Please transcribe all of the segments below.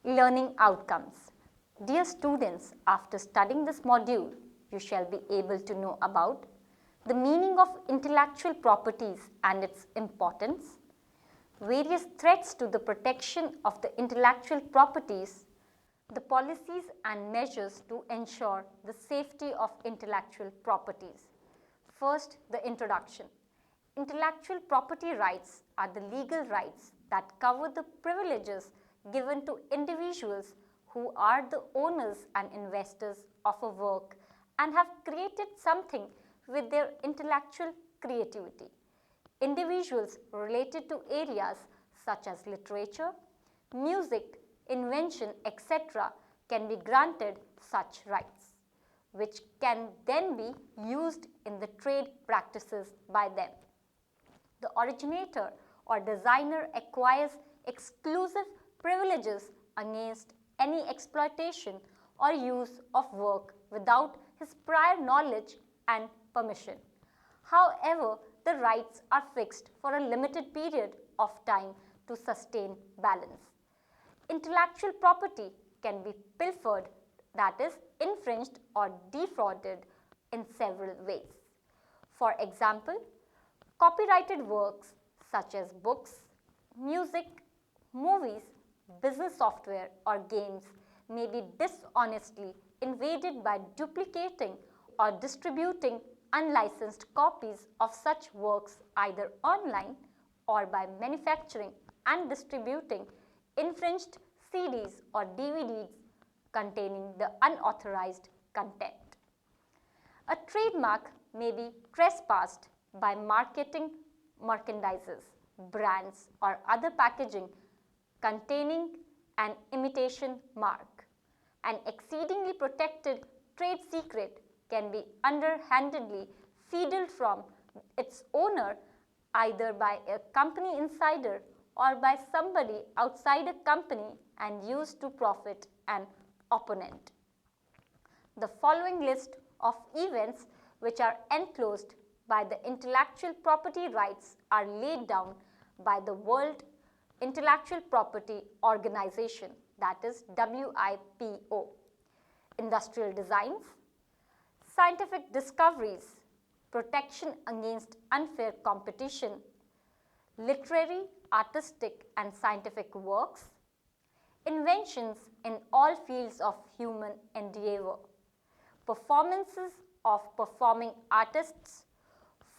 Learning outcomes. Dear students, after studying this module, you shall be able to know about the meaning of intellectual properties and its importance, various threats to the protection of the intellectual properties, the policies and measures to ensure the safety of intellectual properties. First, the introduction. Intellectual property rights are the legal rights that cover the privileges given to individuals who are the owners and investors of a work and have created something with their intellectual creativity. Individuals related to areas such as literature, music, invention, etc. can be granted such rights, which can then be used in the trade practices by them. The originator or designer acquires exclusive privileges against any exploitation or use of work without his prior knowledge and permission. However, the rights are fixed for a limited period of time to sustain balance. Intellectual property can be pilfered, that is, infringed or defrauded in several ways. For example, copyrighted works such as books, music, movies, business software or games may be dishonestly invaded by duplicating or distributing unlicensed copies of such works either online or by manufacturing and distributing infringed CDs or DVDs containing the unauthorized content. A trademark may be trespassed by marketing merchandises, brands or other packaging containing an imitation mark. An exceedingly protected trade secret can be underhandedly wheedled from its owner either by a company insider or by somebody outside a company and used to profit an opponent. The following list of events which are enclosed by the intellectual property rights are laid down by the World Intellectual Property Organization, that is WIPO. Industrial designs, scientific discoveries, protection against unfair competition, literary, artistic and scientific works, inventions in all fields of human endeavor, performances of performing artists,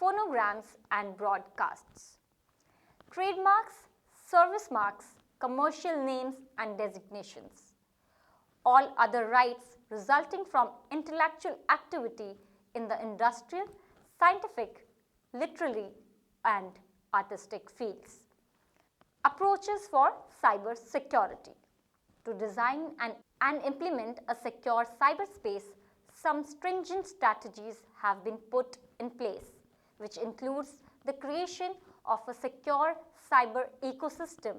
phonograms and broadcasts, trademarks, service marks, commercial names and designations, all other rights resulting from intellectual activity in the industrial, scientific, literary and artistic fields. Approaches for cyber security. To design and implement a secure cyberspace, some stringent strategies have been put in place, which includes the creation of a secure cyber ecosystem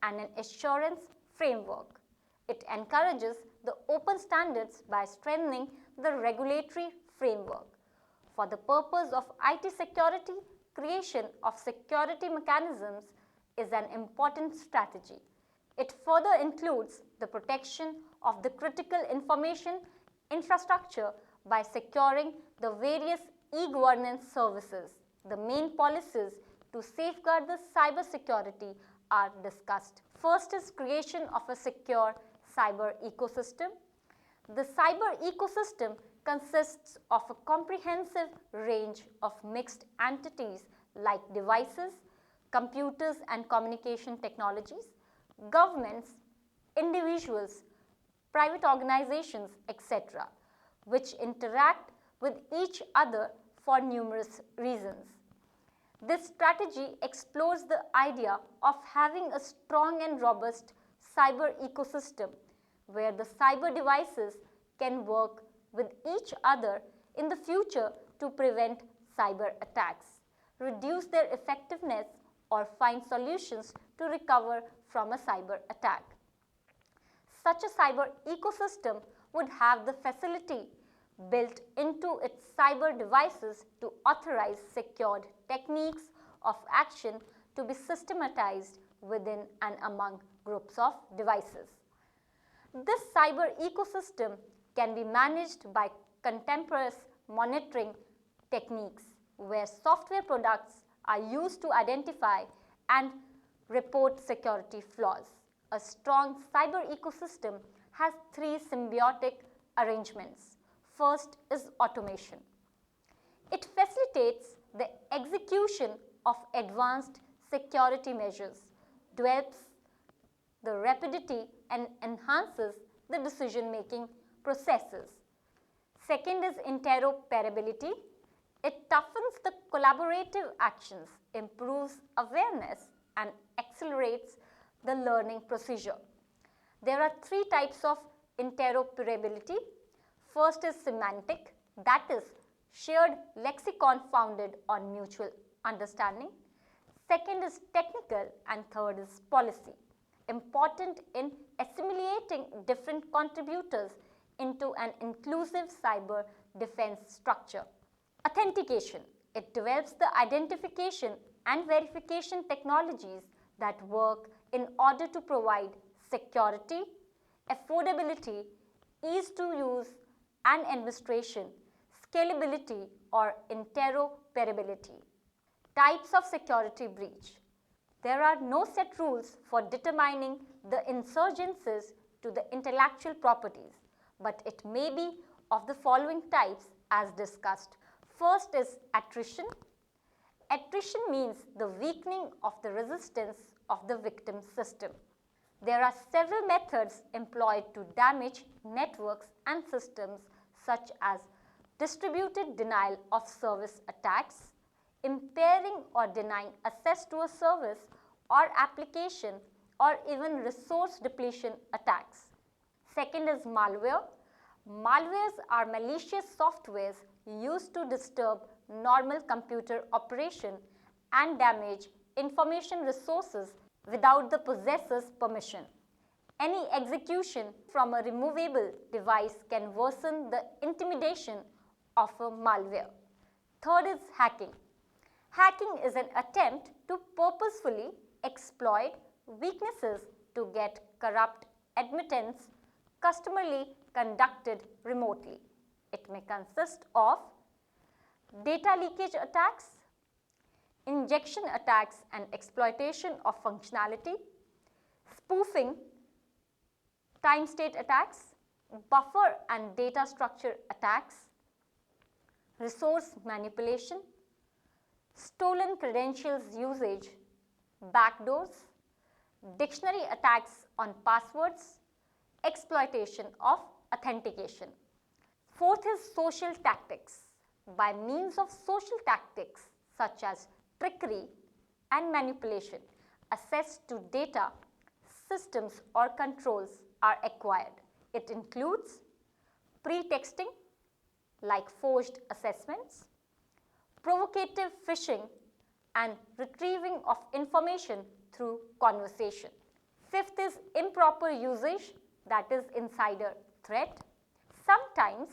and an assurance framework. It encourages the open standards by strengthening the regulatory framework. For the purpose of IT security, creation of security mechanisms is an important strategy. It further includes the protection of the critical information infrastructure by securing the various e-governance services. The main policies to safeguard the cyber security are discussed. First is creation of a secure cyber ecosystem. The cyber ecosystem consists of a comprehensive range of mixed entities like devices, computers and communication technologies, governments, individuals, private organizations, etc., which interact with each other for numerous reasons. This strategy explores the idea of having a strong and robust cyber ecosystem where the cyber devices can work with each other in the future to prevent cyber attacks, reduce their effectiveness, or find solutions to recover from a cyber attack. Such a cyber ecosystem would have the facility built into its cyber devices to authorize secured techniques of action to be systematized within and among groups of devices. This cyber ecosystem can be managed by contemporary monitoring techniques where software products are used to identify and report security flaws. A strong cyber ecosystem has three symbiotic arrangements. First is automation. It facilitates the execution of advanced security measures, develops the rapidity and enhances the decision-making processes. Second is interoperability. It toughens the collaborative actions, improves awareness and accelerates the learning procedure. There are three types of interoperability. First is semantic, that is shared lexicon founded on mutual understanding. Second is technical and third is policy, important in assimilating different contributors into an inclusive cyber defense structure. Authentication. It develops the identification and verification technologies that work in order to provide security, affordability, ease to use and administration, scalability or interoperability. Types of security breach. There are no set rules for determining the insurgencies to the intellectual properties, but it may be of the following types as discussed. First is attrition. Attrition means the weakening of the resistance of the victim system. There are several methods employed to damage networks and systems such as distributed denial of service attacks, impairing or denying access to a service or application or even resource depletion attacks. Second is malware. Malwares are malicious softwares used to disturb normal computer operation and damage information resources without the possessor's permission. Any execution from a removable device can worsen the intimidation of a malware. Third is hacking. Hacking is an attempt to purposefully exploit weaknesses to get corrupt admittance customarily conducted remotely. It may consist of data leakage attacks, injection attacks and exploitation of functionality, spoofing, time-state attacks, buffer and data structure attacks, resource manipulation, stolen credentials usage, backdoors, dictionary attacks on passwords, exploitation of authentication. Fourth is social tactics. By means of social tactics such as trickery and manipulation, access to data, systems or controls are acquired. It includes pretexting like forged assessments, provocative phishing and retrieving of information through conversation. Fifth is improper usage, that is insider threat. Sometimes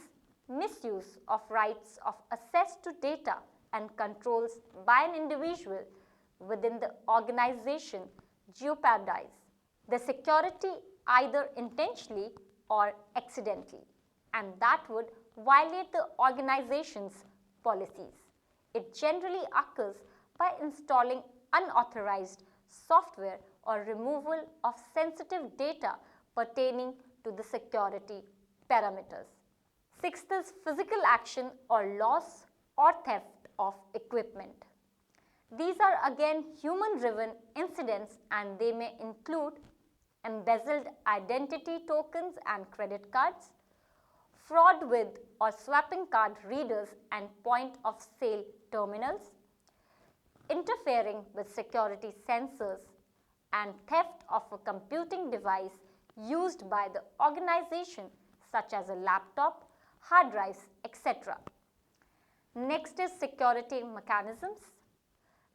misuse of rights of access to data and controls by an individual within the organization jeopardize the security either intentionally or accidentally, and that would violate the organization's policies. It generally occurs by installing unauthorized software or removal of sensitive data pertaining to the security parameters. Sixth is physical action or loss or theft of equipment. These are again human-driven incidents and they may include embezzled identity tokens and credit cards, fraud with or swapping card readers and point-of-sale terminals, interfering with security sensors, and theft of a computing device used by the organization such as a laptop, hard drives, etc. Next is security mechanisms.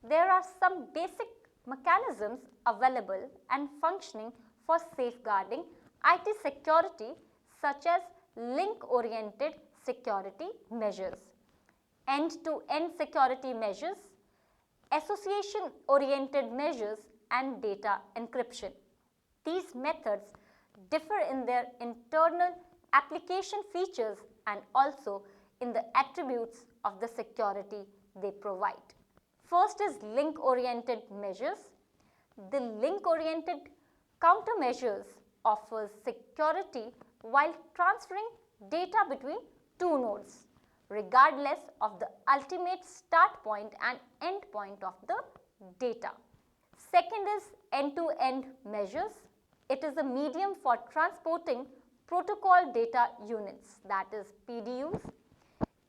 There are some basic mechanisms available and functioning for safeguarding IT security such as link-oriented security measures, end-to-end security measures, association-oriented measures and data encryption. These methods differ in their internal application features and also in the attributes of the security they provide. First is link-oriented measures. The link-oriented countermeasures offers security while transferring data between two nodes, regardless of the ultimate start point and end point of the data. Second is end-to-end measures. It is a medium for transporting protocol data units, that is PDUs,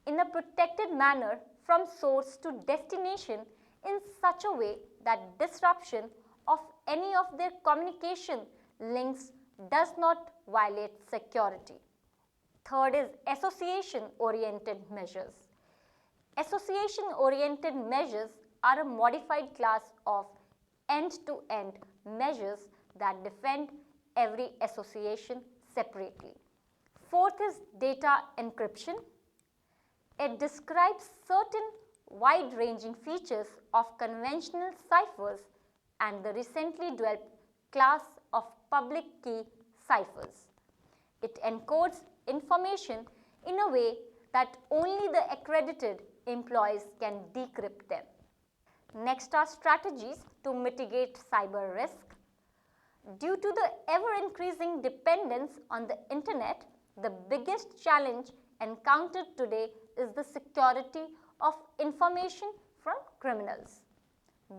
in a protected manner from source to destination in such a way that disruption of any of their communication links does not violate security. Third is association-oriented measures. Association-oriented measures are a modified class of end-to-end measures that defend every association separately. Fourth is data encryption. It describes certain wide-ranging features of conventional ciphers and the recently developed class of public key ciphers. It encodes information in a way that only the accredited employees can decrypt them. Next are strategies to mitigate cyber risk. Due to the ever-increasing dependence on the internet, the biggest challenge encountered today is the security of information from criminals.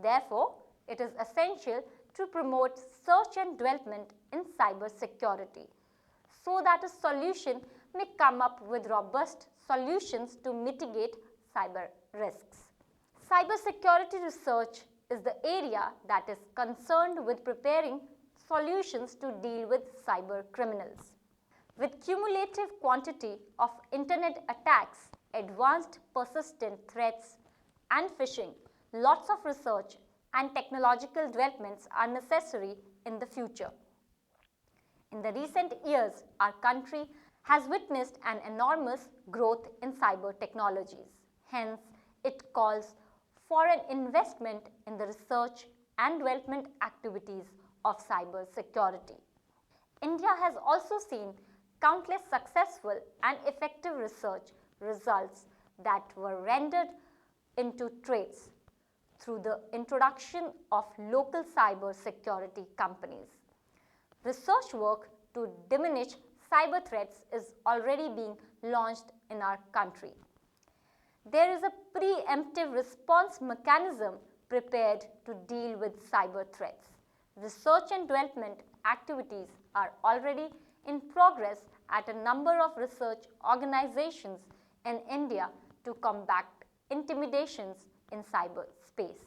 Therefore, it is essential to promote research and development in cyber security so that a solution may come up with robust solutions to mitigate cyber risks. Cybersecurity research is the area that is concerned with preparing solutions to deal with cyber criminals. With cumulative quantity of internet attacks, advanced persistent threats and phishing, lots of research and technological developments are necessary in the future. In the recent years, our country has witnessed an enormous growth in cyber technologies. Hence, it calls for an investment in the research and development activities of cyber security. India has also seen countless successful and effective research results that were rendered into traits through the introduction of local cyber security companies. Research work to diminish cyber threats is already being launched in our country. There is a preemptive response mechanism prepared to deal with cyber threats. Research and development activities are already in progress at a number of research organizations in India to combat intimidations in cyberspace.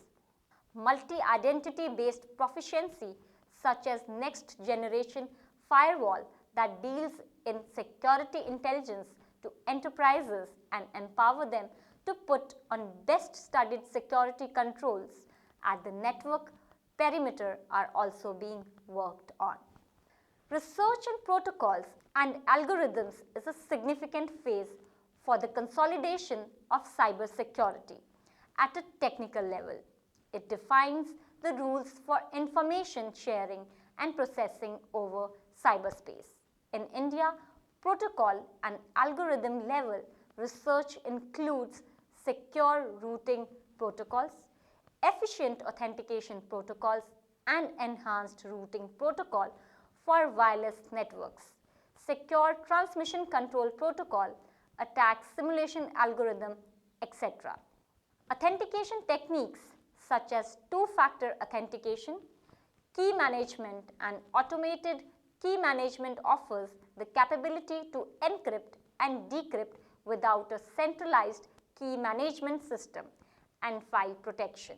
Multi-identity based proficiency such as next generation firewall that deals in security intelligence to enterprises and empower them to put on best studied security controls at the network perimeter are also being worked on. Research in protocols and algorithms is a significant phase for the consolidation of cybersecurity at a technical level. It defines the rules for information sharing and processing over cyberspace. In India, protocol and algorithm level research includes secure routing protocols, efficient authentication protocols, and enhanced routing protocol for wireless networks, secure transmission control protocol, attack simulation algorithm, etc. Authentication techniques such as two-factor authentication, key management, and automated key management offers the capability to encrypt and decrypt without a centralized key management system and file protection.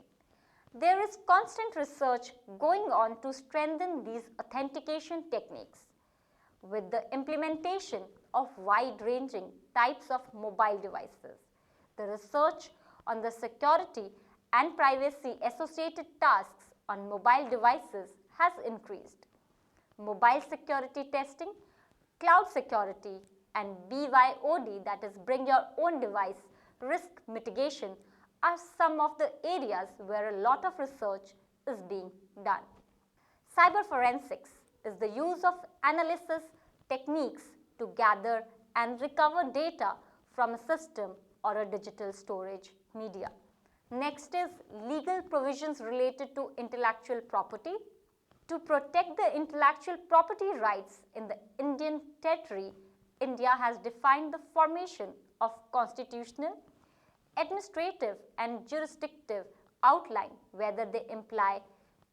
There is constant research going on to strengthen these authentication techniques. With the implementation of wide-ranging types of mobile devices, the research on the security and privacy associated tasks on mobile devices has increased. Mobile security testing, cloud security, and BYOD, that is bring your own device, risk mitigation are some of the areas where a lot of research is being done. Cyber forensics is the use of analysis techniques to gather and recover data from a system or a digital storage media. Next is legal provisions related to intellectual property. To protect the intellectual property rights in the Indian territory, India has defined the formation of constitutional, administrative and jurisdictive outline, whether they imply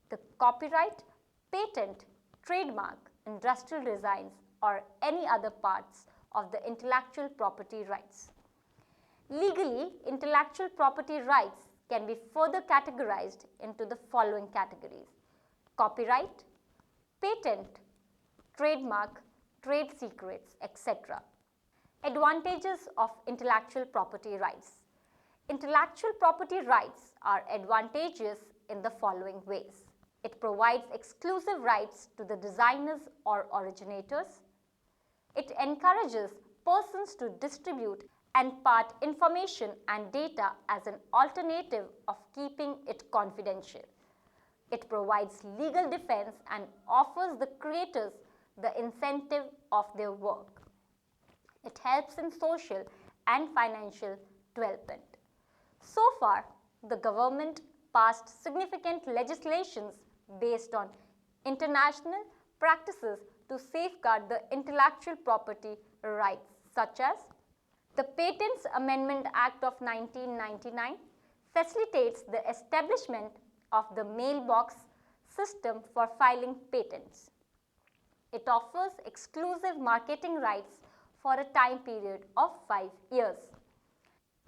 the copyright, patent, trademark, industrial designs or any other parts of the intellectual property rights. Legally, intellectual property rights can be further categorized into the following categories: copyright, patent, trademark, trade secrets, etc. Advantages of intellectual property rights. Intellectual property rights are advantageous in the following ways. It provides exclusive rights to the designers or originators. It encourages persons to distribute and part information and data as an alternative of keeping it confidential. It provides legal defense and offers the creators the incentive of their work. It helps in social and financial development. So far, the government passed significant legislations based on international practices to safeguard the intellectual property rights, such as the Patents Amendment Act of 1999 facilitates the establishment of the mailbox system for filing patents. It offers exclusive marketing rights for a time period of 5 years.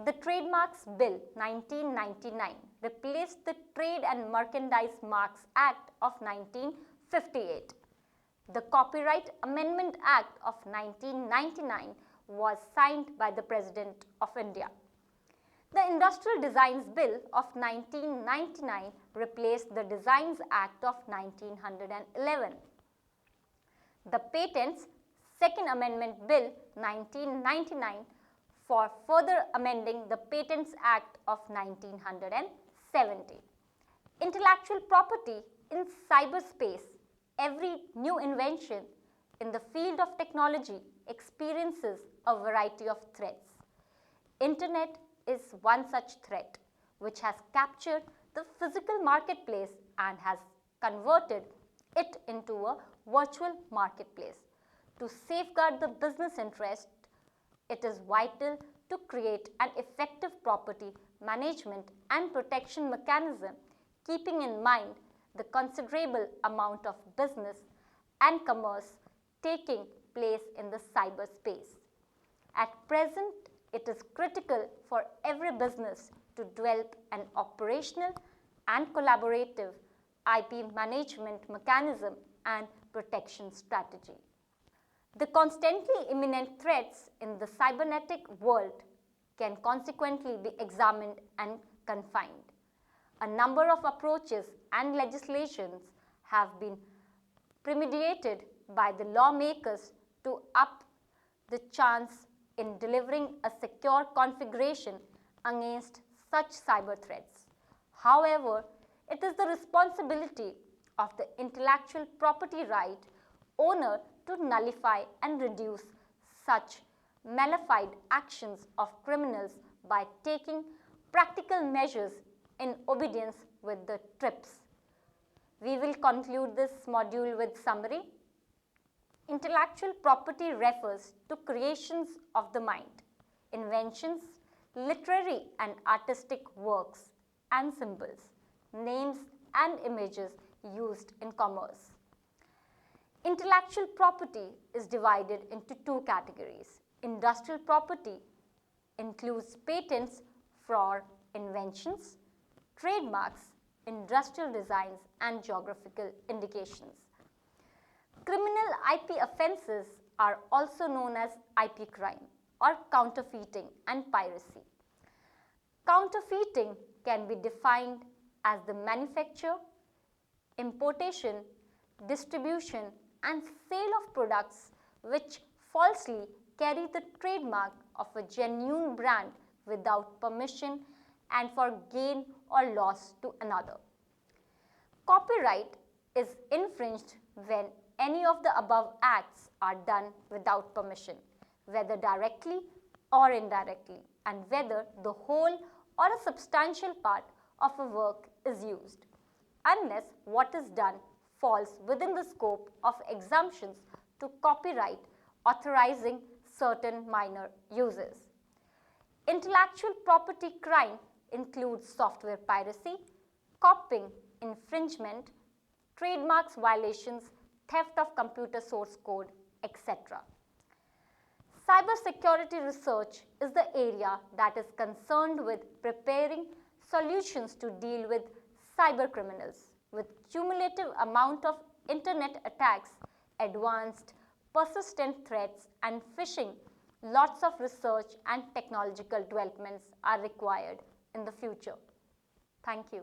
The Trademarks Bill 1999 replaced the Trade and Merchandise Marks Act of 1958. The Copyright Amendment Act of 1999 was signed by the President of India. The Industrial Designs Bill of 1999 replaced the Designs Act of 1911. The Patents Second Amendment Bill 1999 for further amending the Patents Act of 1970. Intellectual property in cyberspace. Every new invention in the field of technology experiences a variety of threats. Internet is one such threat which has captured the physical marketplace and has converted it into a virtual marketplace. To safeguard the business interest, it is vital to create an effective property management and protection mechanism, keeping in mind the considerable amount of business and commerce taking place in the cyberspace. At present, it is critical for every business to develop an operational and collaborative IP management mechanism and protection strategy. The constantly imminent threats in the cybernetic world can consequently be examined and confined. A number of approaches and legislations have been promulgated by the lawmakers to up the chance in delivering a secure configuration against such cyber threats. However, it is the responsibility of the intellectual property right owner to nullify and reduce such malefied actions of criminals by taking practical measures in obedience with the TRIPS. We will conclude this module with summary. Intellectual property refers to creations of the mind, inventions, literary and artistic works and symbols, names and images used in commerce. Intellectual property is divided into two categories. Industrial property includes patents for inventions, trademarks, industrial designs, and geographical indications. Criminal IP offences are also known as IP crime or counterfeiting and piracy. Counterfeiting can be defined as the manufacture, importation, distribution, and sale of products which falsely carry the trademark of a genuine brand without permission and for gain or loss to another. Copyright is infringed when any of the above acts are done without permission, whether directly or indirectly, and whether the whole or a substantial part of a work is used, unless what is done falls within the scope of exemptions to copyright authorizing certain minor uses. Intellectual property crime includes software piracy, copying, infringement, trademarks violations, theft of computer source code, etc. Cybersecurity research is the area that is concerned with preparing solutions to deal with cybercriminals. With cumulative amount of internet attacks, advanced persistent threats and phishing, lots of research and technological developments are required in the future. Thank you.